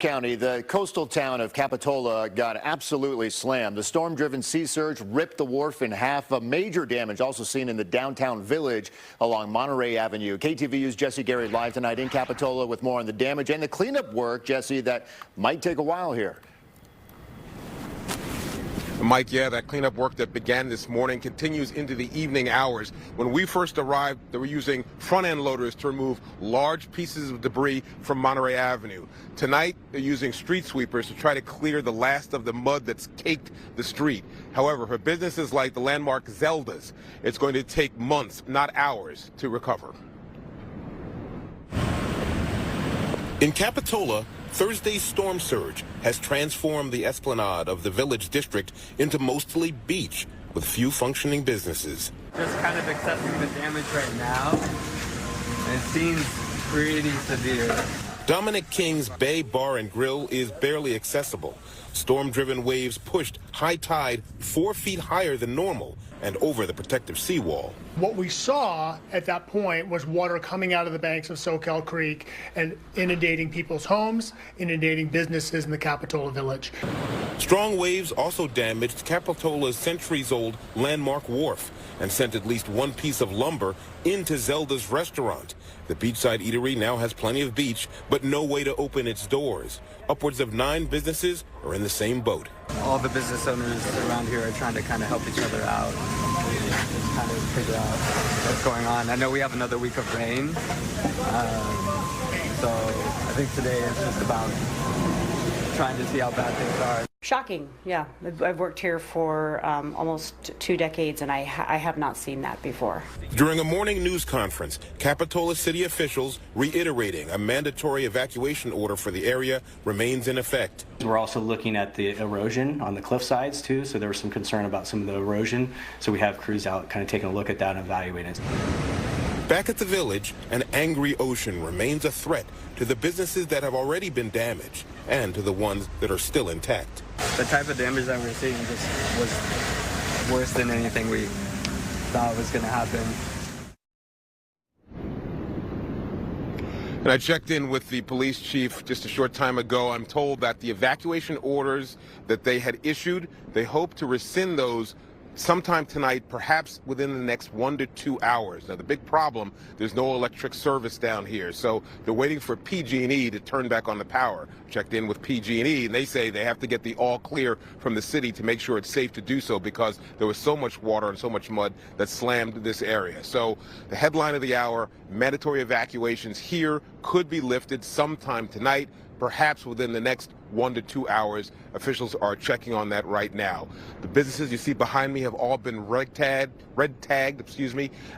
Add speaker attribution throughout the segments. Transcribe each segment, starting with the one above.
Speaker 1: County, the coastal town of Capitola got absolutely slammed. The storm-driven sea surge ripped the wharf in half. A major damage also seen in the downtown village along Monterey Avenue. KTVU's Jesse Gary live tonight in Capitola with more on the damage and the cleanup work, Jesse, that might take a while here.
Speaker 2: Mike, yeah, that cleanup work that began this morning continues into the evening hours. When we first arrived, they were using front-end loaders to remove large pieces of debris from Monterey Avenue. Tonight, they're using street sweepers to try to clear the last of the mud that's caked the street. However, for businesses like the landmark Zelda's, it's going to take months, not hours, to recover.
Speaker 3: In Capitola, Thursday's storm surge has transformed the esplanade of the village district into mostly beach with few functioning businesses.
Speaker 4: Just kind of accepting the damage right now. It seems pretty severe.
Speaker 3: Dominic King's Bay Bar and Grill is barely accessible. Storm-driven waves pushed high tide 4 feet higher than normal and over the protective seawall.
Speaker 5: What we saw at that point was water coming out of the banks of Soquel Creek and inundating people's homes, inundating businesses in the Capitola village.
Speaker 3: Strong waves also damaged Capitola's centuries-old landmark wharf and sent at least one piece of lumber into Zelda's restaurant. The beachside eatery now has plenty of beach, but no way to open its doors. Upwards of 9 businesses are in the same boat.
Speaker 4: All the business owners around here are trying to kind of help each other out, just kind of figure out what's going on. I know we have another week of rain, so I think today is just about trying to see how bad things are.
Speaker 6: Shocking, yeah. I've worked here for almost 2 decades, and I have not seen that before.
Speaker 3: During a morning news conference, Capitola city officials reiterating a mandatory evacuation order for the area remains in effect.
Speaker 7: We're also looking at the erosion on the cliff sides too, so there was some concern about some of the erosion. So we have crews out kind of taking a look at that and evaluating it.
Speaker 3: Back at the village, an angry ocean remains a threat to the businesses that have already been damaged and to the ones that are still intact.
Speaker 4: The type of damage that we're seeing just was worse than anything we thought was going to happen.
Speaker 2: And I checked in with the police chief just a short time ago. I'm told that the evacuation orders that they had issued, they hope to rescind those sometime tonight, perhaps within the next 1 to 2 hours. Now, the big problem, there's no electric service down here, so they're waiting for PG&E to turn back on the power. Checked in with PG&E, and they say they have to get the all clear from the city to make sure it's safe to do so because there was so much water and so much mud that slammed this area. So the headline of the hour, mandatory evacuations here could be lifted sometime tonight, perhaps within the next 1 to 2 hours. Officials are checking on that right now. The businesses you see behind me have all been red tagged.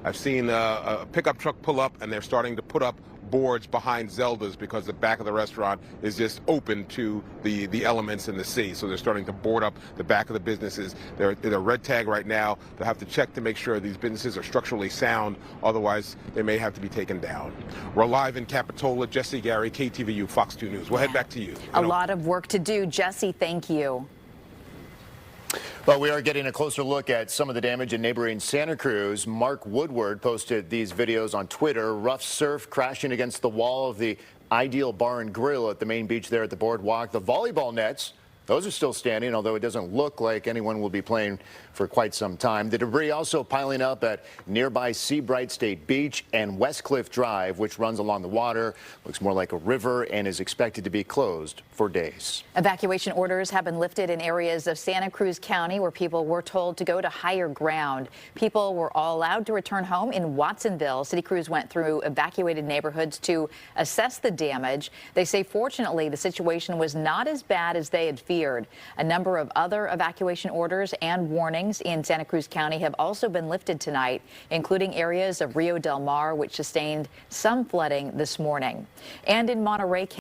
Speaker 2: I've seen a pickup truck pull up, and they're starting to put up boards behind Zelda's because the back of the restaurant is just open to the elements in the sea. So they're starting to board up the back of the businesses. They're red tag right now. They'll have to check to make sure these businesses are structurally sound. Otherwise, they may have to be taken down. We're live in Capitola. Jesse Gary, KTVU, Fox 2 News. We'll head back to you.
Speaker 8: A lot of work to do. Jesse, thank you.
Speaker 1: Well, we are getting a closer look at some of the damage in neighboring Santa Cruz. Mark Woodward posted these videos on Twitter. Rough surf crashing against the wall of the Ideal Bar and Grill at the main beach there at the boardwalk. The volleyball nets, those are still standing, although it doesn't look like anyone will be playing for quite some time. The debris also piling up at nearby Seabright State Beach and West Cliff Drive, which runs along the water. Looks more like a river and is expected to be closed for days.
Speaker 8: Evacuation orders have been lifted in areas of Santa Cruz County where people were told to go to higher ground. People were all allowed to return home in Watsonville. City crews went through evacuated neighborhoods to assess the damage. They say fortunately the situation was not as bad as they had feared. A number of other evacuation orders and warnings in Santa Cruz County have also been lifted tonight, including areas of Rio Del Mar, which sustained some flooding this morning. And in Monterey